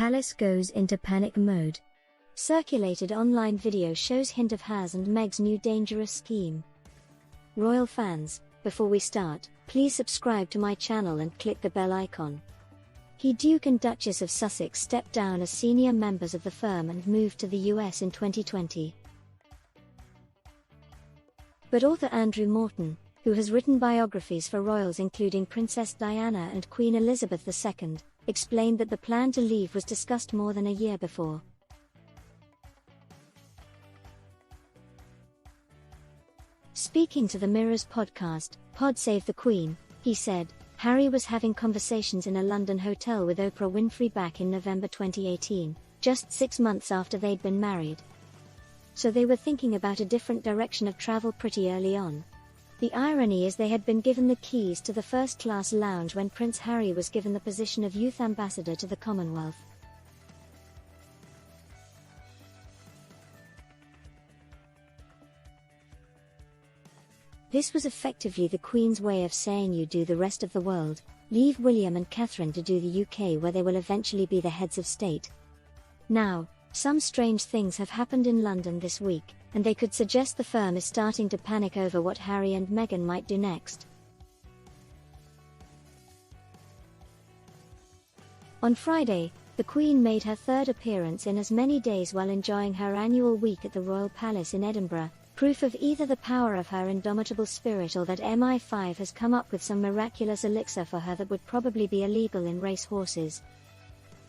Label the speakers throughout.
Speaker 1: palace goes into panic mode. Circulated online video shows hint of Harry's and Meg's new dangerous scheme. Royal fans, before we start, please subscribe to my channel and click the bell icon. Duke and Duchess of Sussex stepped down as senior members of the firm and moved to the US in 2020. But author Andrew Morton, who has written biographies for royals including Princess Diana and Queen Elizabeth II, explained that the plan to leave was discussed more than a year before. Speaking to the Mirror's podcast, Pod Save the Queen, he said, Harry was having conversations in a London hotel with Oprah Winfrey back in November 2018, just 6 months after they'd been married. So they were thinking about a different direction of travel pretty early on. The irony is they had been given the keys to the first-class lounge when Prince Harry was given the position of Youth Ambassador to the Commonwealth. This was effectively the Queen's way of saying you do the rest of the world, leave William and Catherine to do the UK where they will eventually be the heads of state. Now, some strange things have happened in London this week, and they could suggest the firm is starting to panic over what Harry and Meghan might do next. On Friday, the Queen made her third appearance in as many days while enjoying her annual week at the Royal Palace in Edinburgh, proof of either the power of her indomitable spirit or that MI5 has come up with some miraculous elixir for her that would probably be illegal in race horses.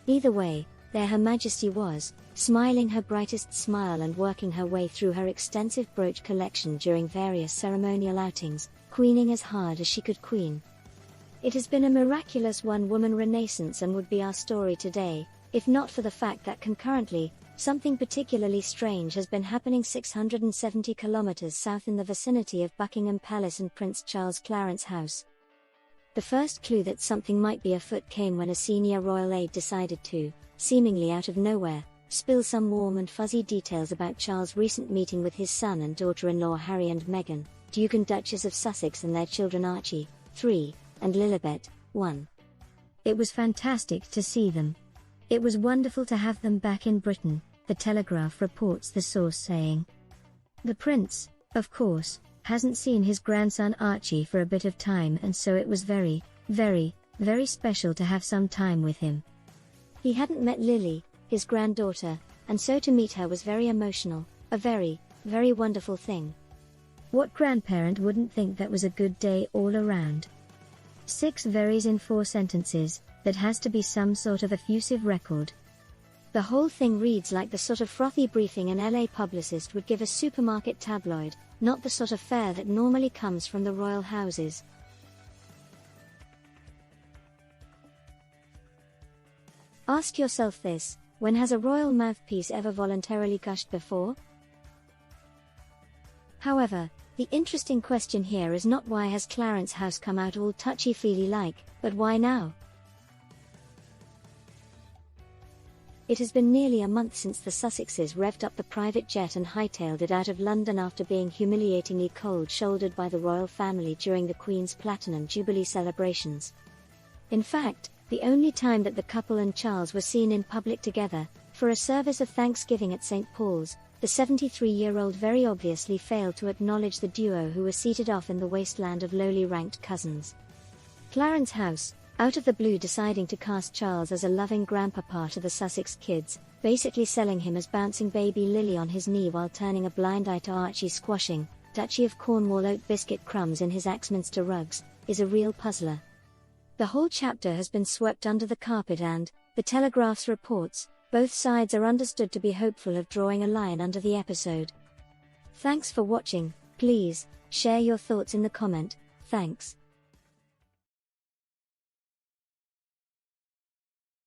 Speaker 1: Either way, there Her Majesty was, smiling her brightest smile and working her way through her extensive brooch collection during various ceremonial outings, queening as hard as she could queen. It has been a miraculous one-woman renaissance and would be our story today, if not for the fact that concurrently, something particularly strange has been happening 670 kilometers south in the vicinity of Buckingham Palace and Prince Charles' Clarence House. The first clue that something might be afoot came when a senior royal aide decided to, seemingly out of nowhere, spill some warm and fuzzy details about Charles' recent meeting with his son and daughter-in-law Harry and Meghan, Duke and Duchess of Sussex, and their children Archie, 3, and Lilibet, 1. It was fantastic to see them. It was wonderful to have them back in Britain, The Telegraph reports the source saying. The prince, of course, hasn't seen his grandson Archie for a bit of time, and so it was very, very, very special to have some time with him. He hadn't met Lily, his granddaughter, and so to meet her was very emotional, a very, very wonderful thing. What grandparent wouldn't think that was a good day all around? 6 verys in 4 sentences, that has to be some sort of effusive record. The whole thing reads like the sort of frothy briefing an LA publicist would give a supermarket tabloid, not the sort of fare that normally comes from the royal houses. Ask yourself this: when has a royal mouthpiece ever voluntarily gushed before? However, the interesting question here is not why has Clarence House come out all touchy-feely like, but why now? It has been nearly a month since the Sussexes revved up the private jet and hightailed it out of London after being humiliatingly cold-shouldered by the royal family during the Queen's Platinum Jubilee celebrations. In fact, the only time that the couple and Charles were seen in public together, for a service of Thanksgiving at St. Paul's, the 73-year-old very obviously failed to acknowledge the duo who were seated off in the wasteland of lowly ranked cousins. Clarence House, out of the blue deciding to cast Charles as a loving grandpapa to the Sussex kids, basically selling him as bouncing baby Lily on his knee while turning a blind eye to Archie squashing Duchy of Cornwall oat biscuit crumbs in his Axminster rugs, is a real puzzler. The whole chapter has been swept under the carpet and, The Telegraph's reports, both sides are understood to be hopeful of drawing a line under the episode. Thanks for watching. Please, share your thoughts in the comment. Thanks.